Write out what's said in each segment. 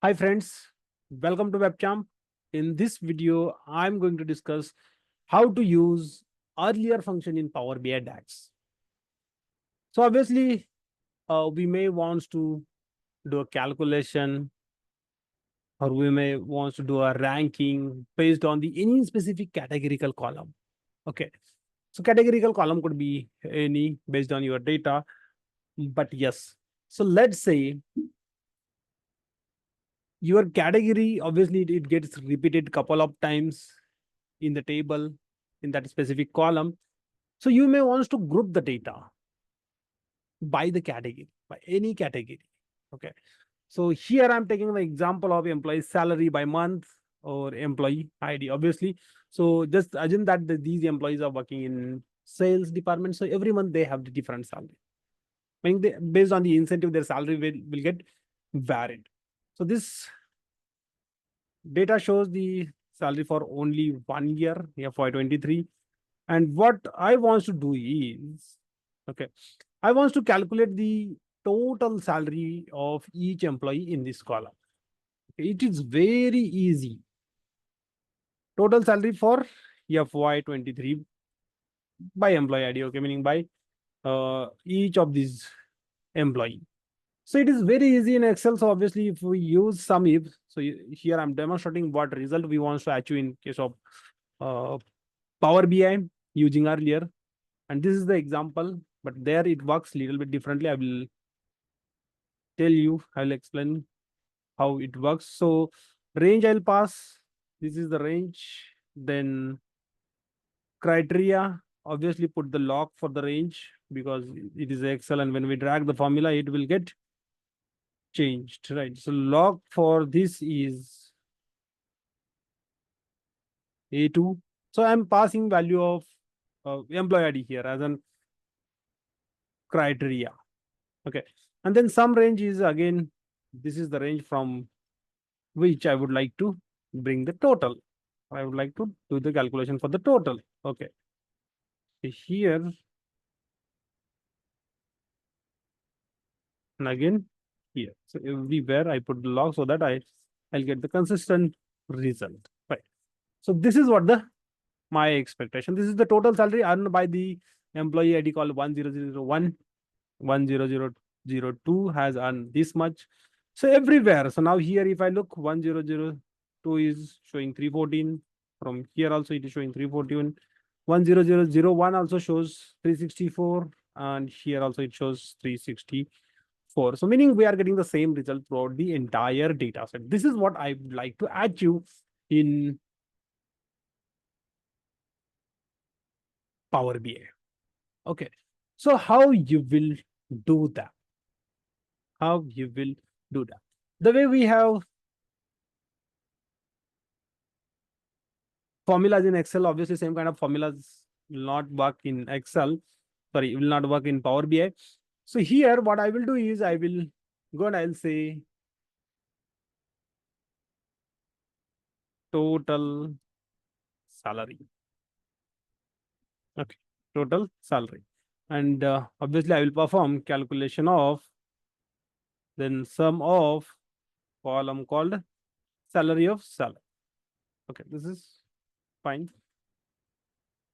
Hi friends, welcome to WebChamp. In this video, I'm going to discuss how to use earlier function in Power BI DAX. So obviously, we may want to do a calculation or we may want to do a ranking based on the any specific categorical column. Okay. So categorical column could be any based on your data, but yes. So let's say your category, obviously it gets repeated couple of times in the table in that specific column. So you may want to group the data by the category, by any category. Okay. So here I'm taking the example of employee salary by month or employee ID, obviously. So just assume that these employees are working in sales department. So every month they have the different salary. Meaning based on the incentive, their salary will get varied. So this data shows the salary for only 1 year, FY23. And what I want to do is, okay, I want to calculate the total salary of each employee in this column. It is very easy. Total salary for FY23 by employee ID, okay, meaning by each of these employee. So it is very easy in Excel. So obviously, if we use sum if, so here I'm demonstrating what result we want to achieve in case of uh, Power BI using earlier. And this is the example, but there it works a little bit differently. I will tell you, I'll explain how it works. So range I'll pass. This is the range. Then criteria, obviously put the lock for the range because it is Excel, and when we drag the formula, it will get changed, right? So log for this is A2. So I'm passing value of employee ID here as an criteria. Okay. And then some range is again, this is the range from which I would like to bring the total. I would like to do the calculation for the total. Okay. Here and again here. So everywhere I put the log so that I'll get the consistent result. Right. So this is what the my expectation. This is the total salary earned by the employee ID called 10001. 10002 has earned this much. So everywhere. So now here, if I look, 1002 is showing 314. From here also it is showing 314. 10001 also shows 364, and here also it shows 364. So meaning we are getting the same result throughout the entire data set. This is what I would like to achieve in Power BI. Okay. So how you will do that? How you will do that? The way we have formulas in Excel, obviously same kind of formulas will not work in Excel. Sorry, will not work in Power BI. So here, what I will do is I will go and I'll say total salary. Okay, total salary. And obviously I will perform calculation of then sum of column called salary of salary. Okay, this is fine.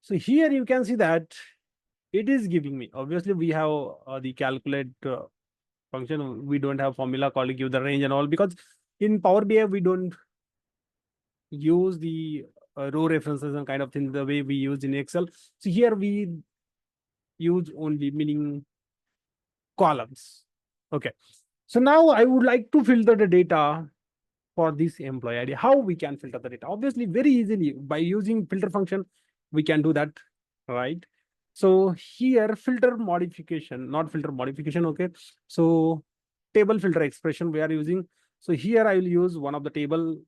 So here you can see that it is giving me, obviously we have the calculate function. We don't have formula called to give the range and all, because in Power BI we don't use the row references and kind of thing the way we use in Excel. So here we use only meaning columns. Okay. So now I would like to filter the data for this employee ID. How we can filter the data? Obviously, very easily by using filter function, we can do that, right? So here, filter modification, not filter modification. Okay. So table filter expression we are using. So here I will use one of the table,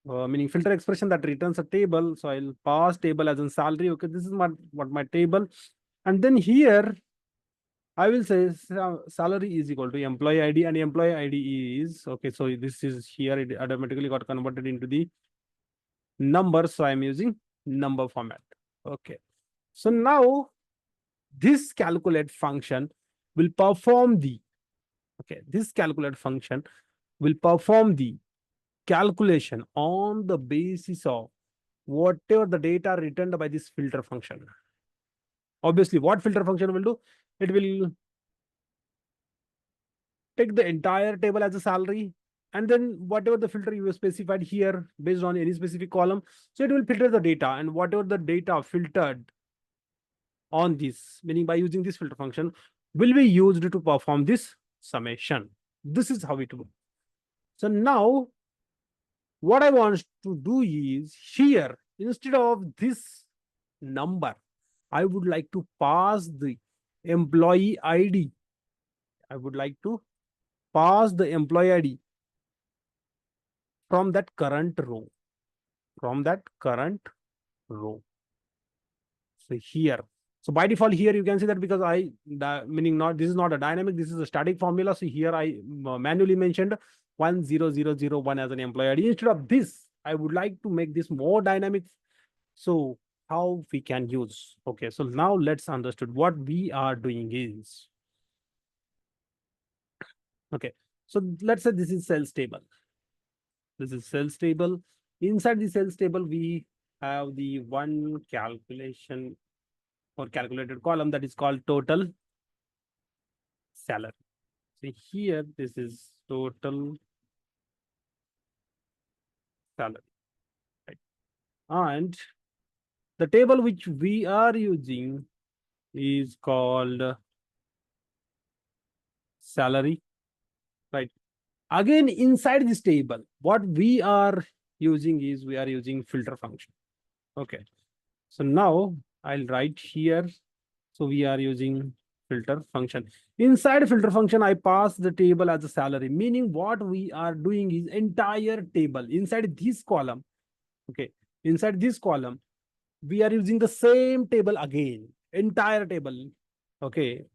meaning filter expression that returns a table. So I'll pass table as in salary. Okay, this is what my table. And then here I will say salary is equal to employee ID, and employee ID is okay. So this is here, it automatically got converted into the number. So I'm using number format. Okay. So now this calculate function will perform the, okay, this calculate function will perform the calculation on the basis of whatever the data returned by this filter function. Obviously, what filter function will do? It will take the entire table as a salary, and then whatever the filter you have specified here based on any specific column, so it will filter the data, and whatever the data filtered on this, meaning by using this filter function, will be used to perform this summation. This is how it works. So now what I want to do is, here, instead of this number, I would like to pass the employee ID. I would like to pass the employee ID from that current row. From that current row. So here. So by default here you can see that, because meaning not, this is not a dynamic, this is a static formula. So here I manually mentioned 10001 as an employee ID. Instead of this, I would like to make this more dynamic. So how we can use? Okay, so now let's understand what we are doing is. Okay, so let's say this is sales table. This is sales table. Inside the sales table, we have the one calculation or calculated column that is called total salary. So here, this is total salary, right? And the table which we are using is called salary, right? Again, inside this table, what we are using is, we are using filter function. Okay, so now I'll write here. So we are using filter function. Inside filter function, I pass the table as a salary, meaning what we are doing is entire table inside this column. Okay, inside this column, we are using the same table again, entire table. Okay,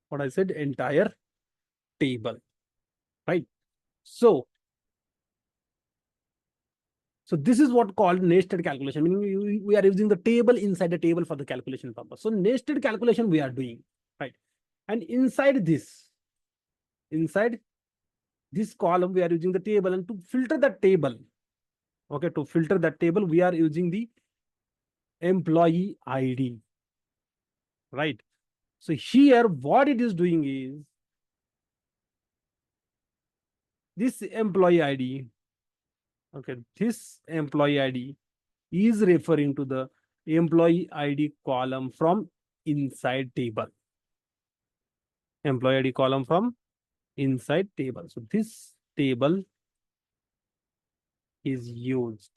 what I said, entire table, right? So this is what called nested calculation, meaning we are using the table inside the table for the calculation purpose. So nested calculation we are doing, right? And inside this column, we are using the table, and to filter that table, okay, to filter that table, we are using the employee ID, right? So here, what it is doing is, this employee ID, okay, this employee ID is referring to the employee ID column from inside table. Employee ID column from inside table. So this table is used,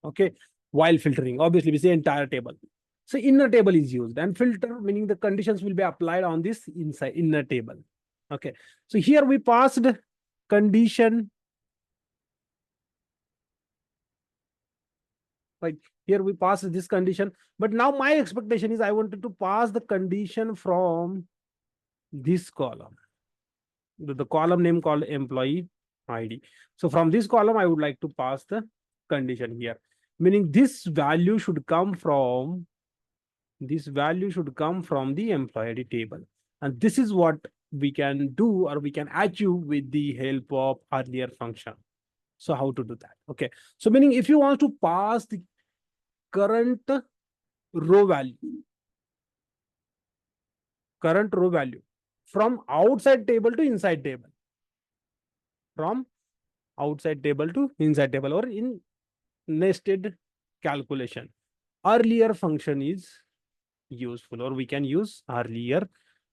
okay, while filtering. Obviously, we say entire table. So inner table is used, and filter, meaning the conditions will be applied on this inside inner table. Okay, so here we passed condition, right? Here we pass this condition, but now my expectation is I wanted to pass the condition from this column, the column name called employee ID. So from this column, I would like to pass the condition here, meaning this value should come from the employee ID table. And this is what we can do, or we can achieve with the help of earlier function. So how to do that? Okay, so meaning if you want to pass the current row value from outside table to inside table, from outside table to inside table, or in nested calculation, earlier function is useful, or we can use earlier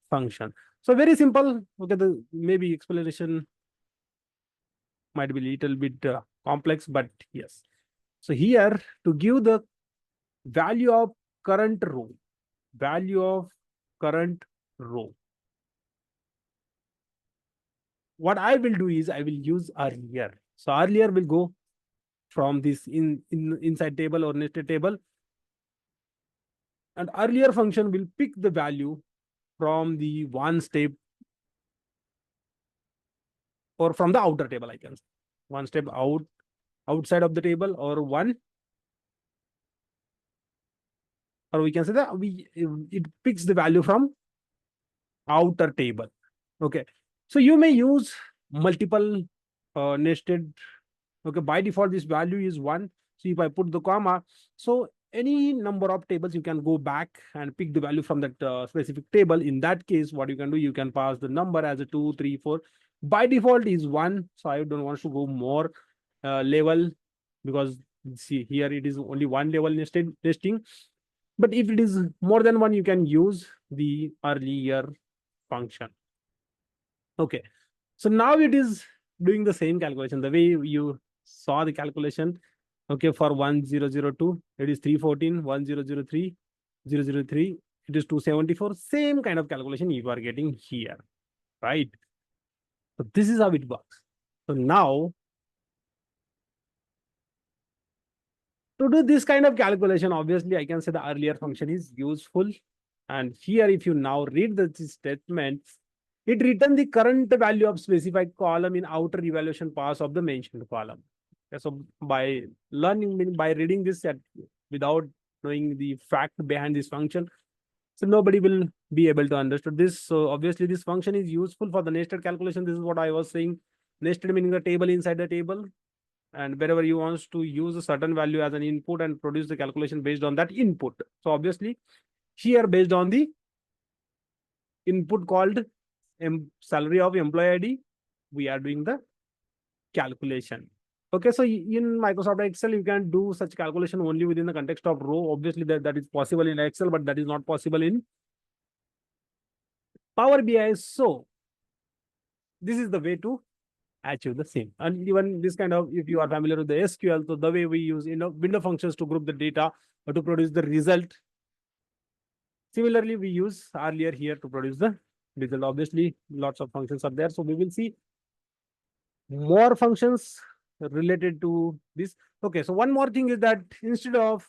function. So very simple. Okay, the maybe explanation might be a little bit complex, but yes. So here, to give the value of current row, what I will do is I will use earlier. So earlier will go from this inside table or nested table, and earlier function will pick the value from the one step, or from the outer table, I can say one step outside of the table, or we can say that it picks the value from outer table. Okay, so you may use multiple nested Okay, by default, this value is 1. So if I put the comma, so any number of tables, you can go back and pick the value from that specific table. In that case, what you can do, you can pass the number as a 2, 3, 4. By default is 1. So I don't want to go more level, because see here it is only one level nesting. But if it is more than one, you can use the earlier function. Okay. So now it is doing the same calculation. The way you saw the calculation, okay, for 1002, it is 314, 1003, 003, it is 274. Same kind of calculation you are getting here, right? So this is how it works. So now, to do this kind of calculation, obviously, I can say the earlier function is useful. And here, if you now read the statement, it returns the current value of specified column in outer evaluation pass of the mentioned column. Okay, so by learning, by reading this set without knowing the fact behind this function, so nobody will be able to understand this. So obviously, this function is useful for the nested calculation. This is what I was saying. Nested meaning the table inside the table. And wherever you want to use a certain value as an input and produce the calculation based on that input. So obviously, here based on the input called salary of employee ID, we are doing the calculation. Okay, so in Microsoft Excel, you can do such calculation only within the context of row. Obviously, that is possible in Excel, but that is not possible in Power BI. So this is the way to achieve the same. And even this kind of, if you are familiar with the SQL, so the way we use window functions to group the data or to produce the result. Similarly, we use earlier here to produce the result. Obviously, lots of functions are there. So we will see more functions related to this. Okay, so one more thing is that instead of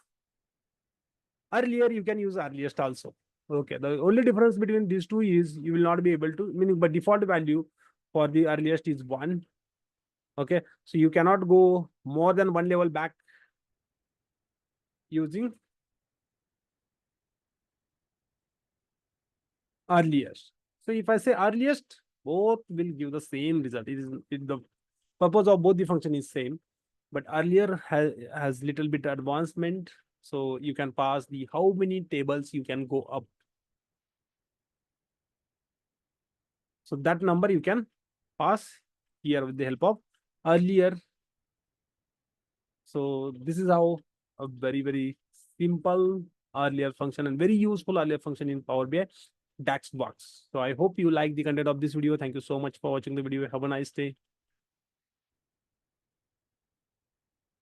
earlier, you can use earliest also. Okay, the only difference between these two is you will not be able to, meaning by default value for the earliest is 1. Okay, so you cannot go more than one level back using earliest. So if I say earliest, both will give the same result. The purpose of both the function is same, but earlier has little bit advancement. So you can pass the how many tables you can go up. So that number you can pass here with the help of earlier. So this is how a very, very simple earlier function and very useful earlier function in Power BI DAX works. So I hope you like the content of this video. Thank you so much for watching the video. Have a nice day.